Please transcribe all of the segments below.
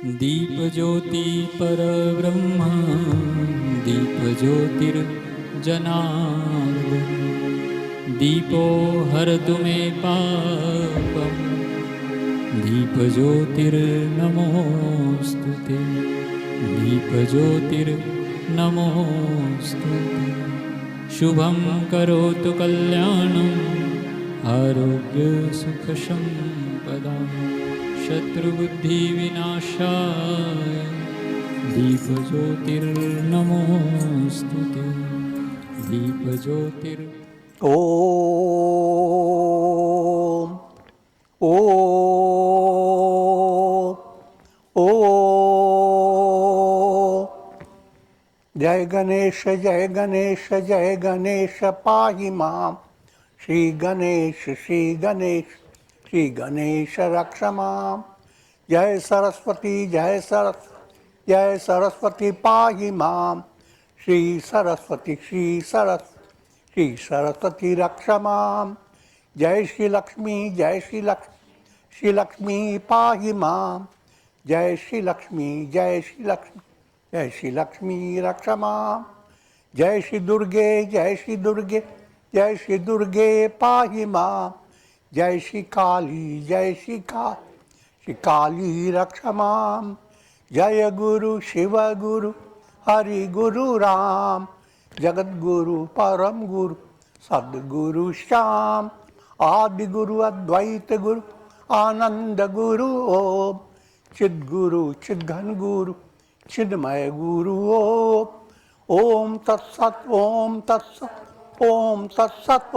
दीपज्योति परब्रह्म दीपज्योतिर्जनार्दन दीपो हरतु मे पापं दीपज्योतिर्नमोऽस्तुते दीपज्योतिर्नमोऽस्तुते शुभं करोतु कल्याणम् आरोग्यसुखसम्पदां शत्रुबुद्धिविनाशाय दीपज्योतिर्नमोऽस्तुते दीपज्योतिर् ॐ ॐ ॐ जय गणेश जय गणेश जय गणेश पाहि मां श्री गणेश श्री गणेश रक्ष मां जय सरस्वती सरस्वती पाहि मां श्री सरस्वती रक्ष मां जय श्री लक्ष्मी श्री लक्ष्मी पाहि मां जय श्री लक्ष्मी रक्ष मां जय श्री दुर्गे पाहि मां जय श्री काली रक्ष मां जय गुरु शिव गुरु हरि गुरु राम जगद्गुरु परम गुरु सद्गुरु श्याम आदि गुरु अद्वैत गुरु आनंद गुरु ओम चिद्गुरु चिद्घन गुरु चिन्मय गुरु ओम तत्सत ओम तत्सत ओम तत्सत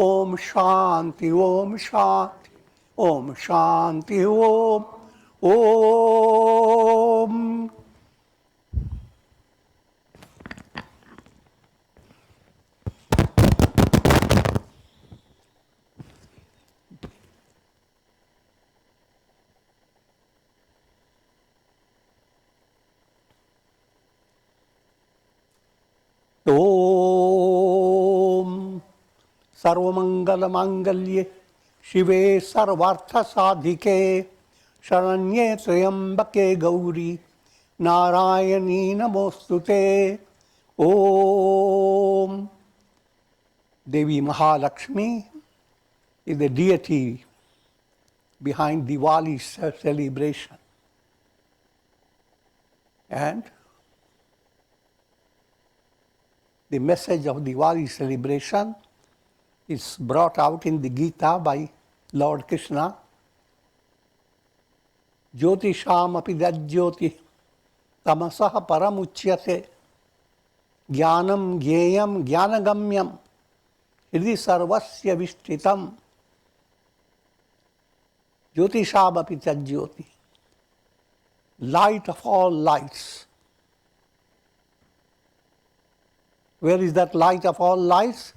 ओम शांति ओम शांति ओम ओम सर्वमंगलमांगल्ये शिवे सर्वार्थसाधिके शरण्ये त्र्यंबके गौरी नारायणी नमोस्तुते ओम Devi Mahalakshmi is the deity behind Diwali celebration. And the message of Diwali celebration is brought out in the Gita by Lord Krishna. Jyotisham api dajyoti tamasah paramuchyate jnanam gyeyam jnanagamyam hridi sarvasya vishtitam. Jyotisham api dajyoti, light of all lights. Where is that light of all lights?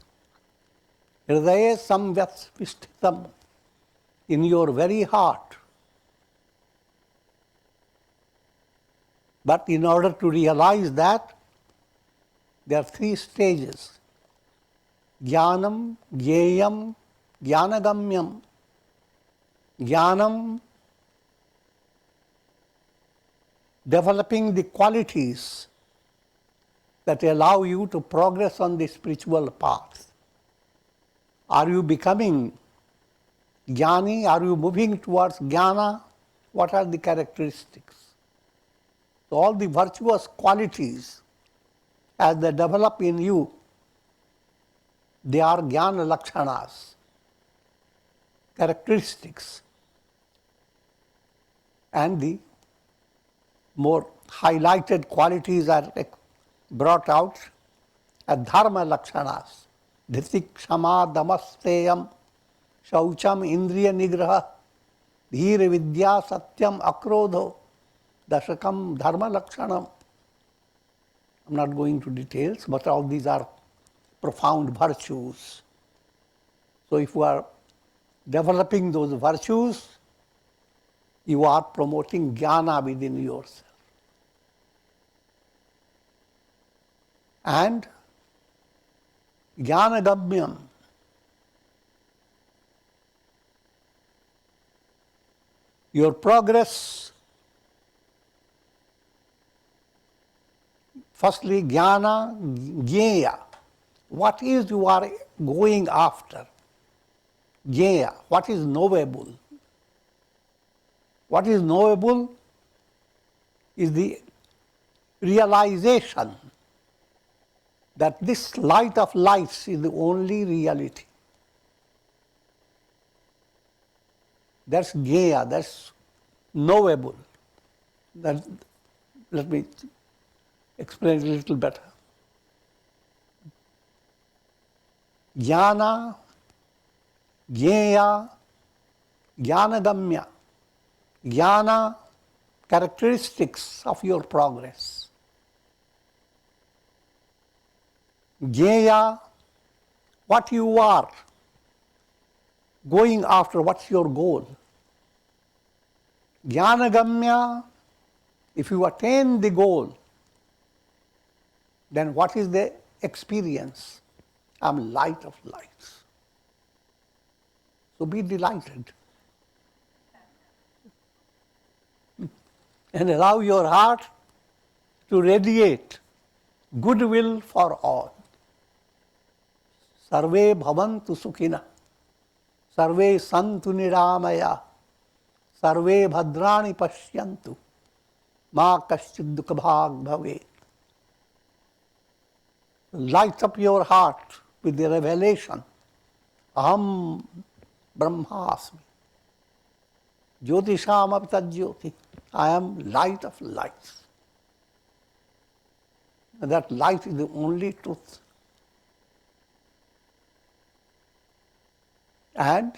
Hridaya samvyasvishtitam, in your very heart. But in order to realize that, there are three stages. Jnanam, Gyeyam, Jnanagamyam. Jnanam, developing the qualities that allow you to progress on the spiritual path. Are you becoming Jnani? Are you moving towards Gana? What are the characteristics? So all the virtuous qualities, as they develop in you, they are Jnana Lakshanas, characteristics. And the more highlighted qualities are brought out as Dharma Lakshanas. Dhiti Kshama Damasteyam Shaucham Indriya Nigraha Dhira Vidya Satyam Akrodho Dashakam Dharma Lakshanam. I'm not going to details, but all these are profound virtues. So if you are developing those virtues, you are promoting jnana within yourself. And jnanagamyam, your progress Firstly, Jnana, Jnaya. What is you are going after? Jnaya, what is knowable? What is knowable is the realization that this light of lights is the only reality. That's Jnaya, that's knowable. That, let me explain a little better. Jnana, Jnaya, Jnanagamya. Jnana, characteristics of your progress. Jnaya, what you are going after, what's your goal. Jnanagamya, if you attain the goal, then what is the experience? I'm light of lights. So be delighted. And allow your heart to radiate goodwill for all. Sarve bhavantu sukhina, sarve santu niramaya, sarve bhadrani pashyantu, ma kaschid dukhabhag bhavet. Light up your heart with the revelation, aham brahmasmi, jyotisham apitajyoti, I am light of lights. And that light is the only truth. And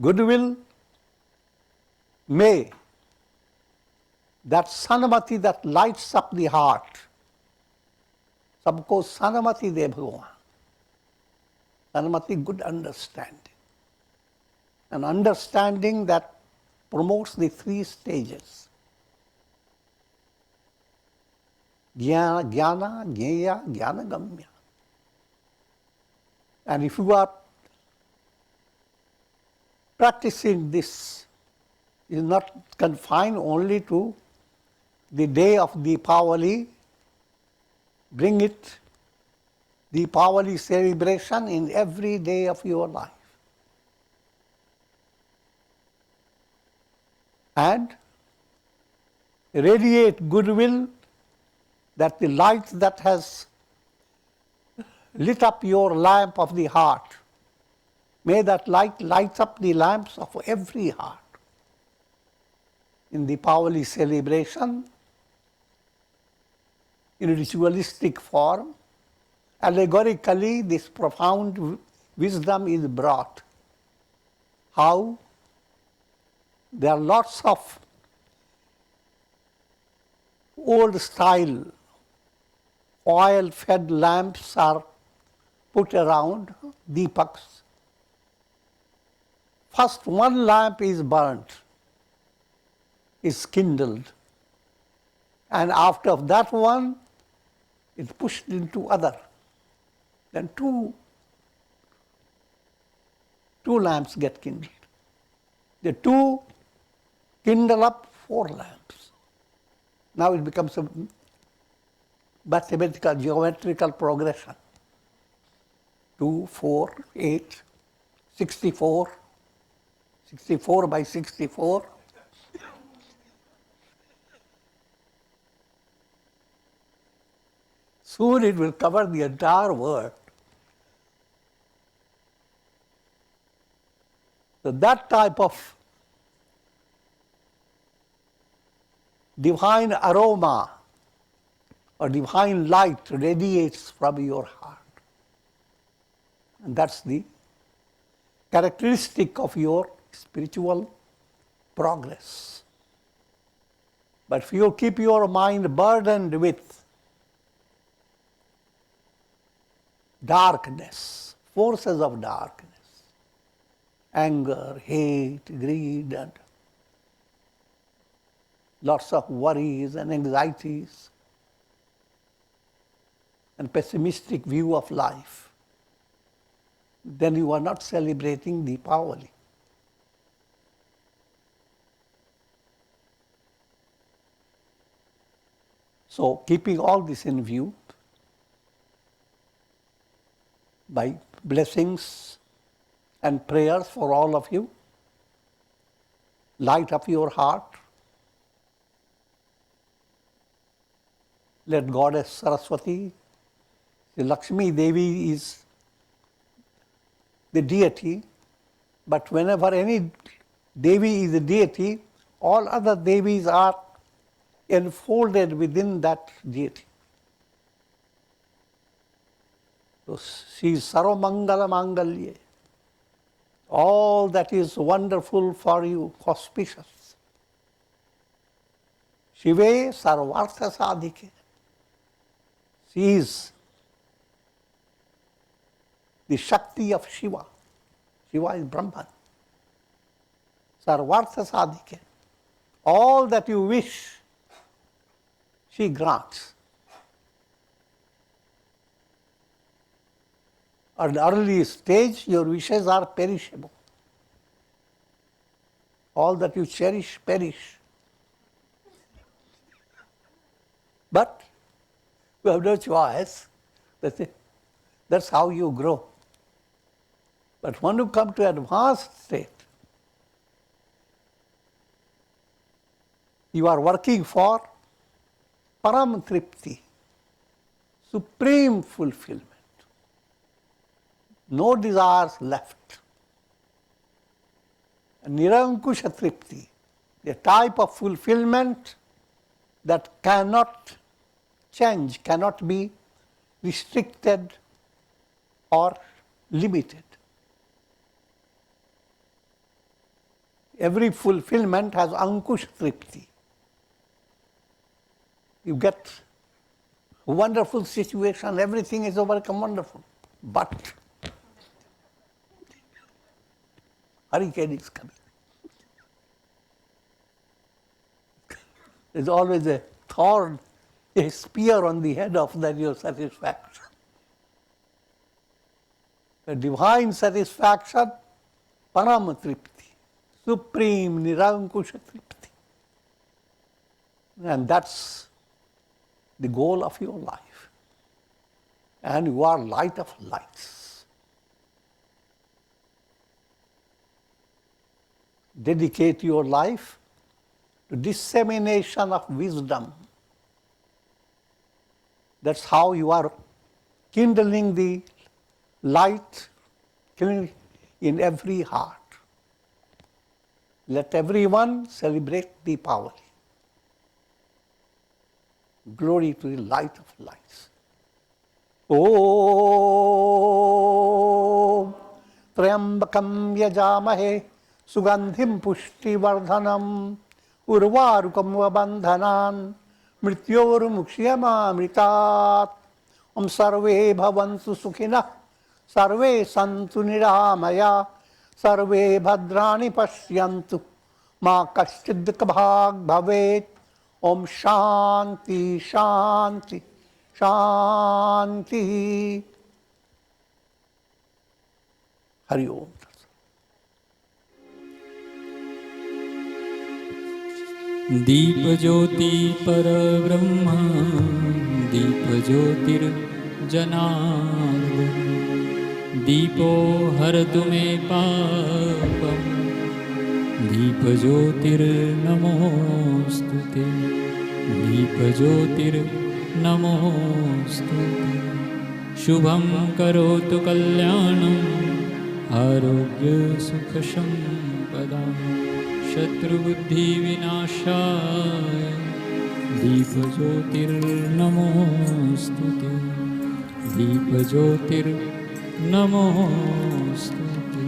goodwill may, that sanamati that lights up the heart, sabko sanamati de bhagavan. Sanamati, good understanding. An understanding that promotes the three stages. Jnana, Jnaya, Jnanagamya. And if you are practicing this, it is not confined only to the day of Deepavali. Bring it, Deepavali celebration, in every day of your life. And radiate goodwill that the light that has lit up your lamp of the heart, may that light light up the lamps of every heart. In the Deepavali celebration, in ritualistic form, allegorically this profound wisdom is brought. How? There are lots of old style oil-fed lamps are put around, deepaks. First one lamp is burnt, is kindled, and after that one, it's pushed into other. Then two lamps get kindled. The two kindle up 4 lamps. Now it becomes a mathematical, geometrical progression. 2, 4, 8, 64, 64 by 64. Soon it will cover the entire world. So that type of divine aroma or divine light radiates from your heart. And that's the characteristic of your spiritual progress. But if you keep your mind burdened with darkness, forces of darkness, anger, hate, greed, and lots of worries and anxieties, and pessimistic view of life, then you are not celebrating Deepavali. So, keeping all this in view, by blessings and prayers for all of you, light up your heart. Let Goddess Saraswati, the Lakshmi Devi is the deity, but whenever any Devi is a deity, all other Devis are enfolded within that deity. So she is Sarvamangala Mangalye. All that is wonderful for you, auspicious. Shive Sarvartha Sadhike. She is the Shakti of Shiva. Shiva is Brahman. Sarvartha Sadhike. All that you wish, she grants. At an early stage, your wishes are perishable. All that you cherish, perish. But you have no choice. That's how you grow. But when you come to advanced state, you are working for Param Tripti, supreme fulfillment. No desires left. Nirankusha Tripti, the type of fulfillment that cannot change, cannot be restricted or limited. Every fulfillment has Ankush Tripti. You get a wonderful situation, everything is overcome wonderful. But hurricane is coming. There's always a thorn, a spear on the head of that your satisfaction. The divine satisfaction, Parama Tripti, supreme Nirankusha Tripti. And that's the goal of your life. And you are light of lights. Dedicate your life to dissemination of wisdom. That's how you are kindling the light in every heart. Let everyone celebrate Deepavali. Glory to the light of lights. Om Triambakam Yajamahe Sugandhim Pushti Vardhanam Urvarukam Vabandhanan Mrityoru Mukshiyama Mritat Om Sarve Bhavantu Sukhina Sarve Santu Niramaya Sarve Bhadrani Pashyantu Ma Kashchid Bhag Bhavet Om Shanti Shanti Shanti Hari Om. दीप ज्योति परब्रह्म दीप ज्योतिर्जनार्दन दीपो हरतु मे पापं दीप ज्योतिर्नमोस्तुते दीप ज्योतिर्नमोस्तुते शुभं करोतु कल्याणं आरोग्य सुख संपदां शत्रुबुद्धिविनाशाय दीपज्योतिर्नमोस्तुते दीपज्योतिर्नमोस्तुते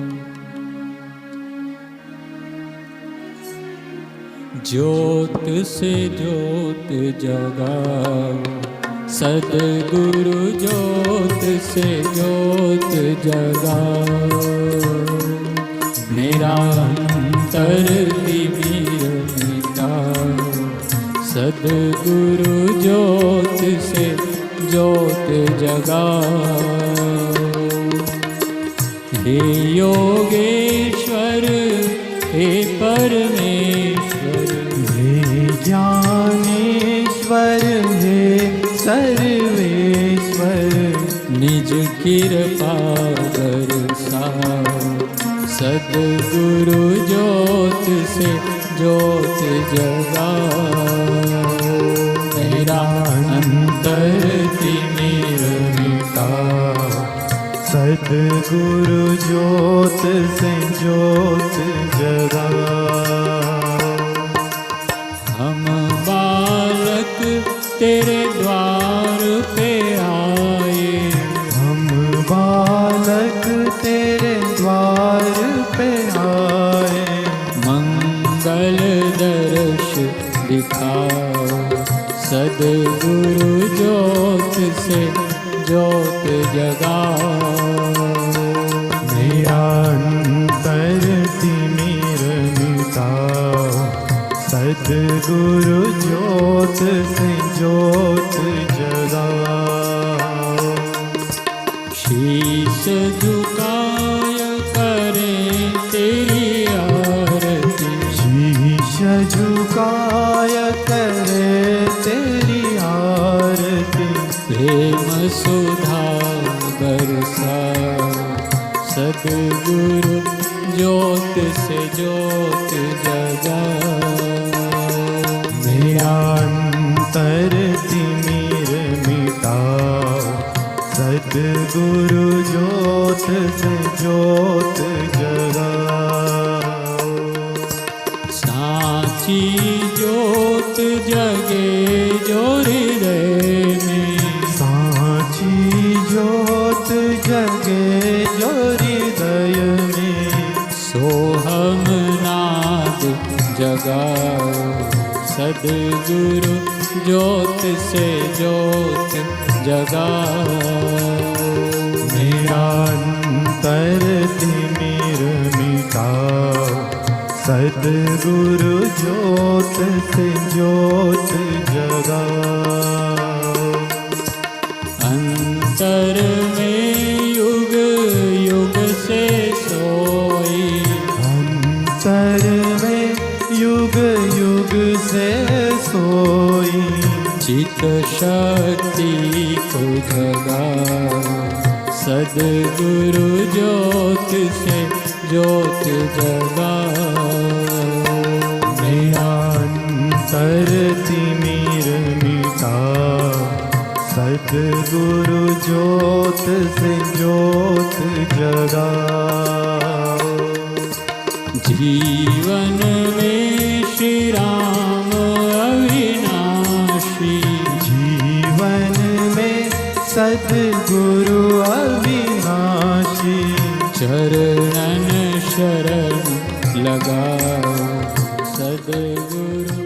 ज्योत से ज्योत जगाओ सद्गुरु ज्योत से ज्योत जगाओ मेरा अंतर तिमिर मिटाओ सद्गुरु ज्योत से ज्योत जगाओ हे योगेश्वर हे परमेश्वर हे ज्ञानेश्वर हे सर्वेश्वर निज कृपा बरसाओ। सद्गुरु ज्योत से ज्योत जगाओ। मेरा अंतर तिमिर मिटाओ। सद्गुरु ज्योत से ज्योत जगाओ। हम बालक तेरे द्वार पे आए। हम बालक तेरे द्वार पे आए। मंगल दर्श दिखाओ। सद्गुरु ज्योत से ज्योत जगाओ। मेरा अंतर तिमिर मिटाओ। सद्गुरु ज्योत से ज्योत जगाओ। शीश झुकाय करें तेरी आरती। शीश झुकाय करे तेरी आरती। प्रेम सुधा बरसाओ। सद्गुरु ज्योत से ज्योत जगाओ। मेरा अंतर तिमिर मिटाओ। सद्गुरु ज्योत से ज्योत जगाओ। साची ज्योत जगे जो हृदय में। साची ज्योत जगे जो हृदय में। सोहम नाद जगाओ। सद्गुरु ज्योत से ज्योत जगाओ। मेरा अंतर तिमिर मिटाओ। सद्गुरु ज्योत से ज्योत जगाओ। अंतर में युग युग से सोई। अंतर में युग युग से सोई। चित शक्ति को जगाओ। सद्गुरु ज्योत से ज्योत जगाओ। मेरा अंतर तिमिर मिटाओ। सद्गुरु ज्योत से ज्योत जगाओ। जीवन में श्री राम अविनाशी। जीवन में सद्गुरु अविनाशी। चरणन शरण लगाओ। सद्गुरु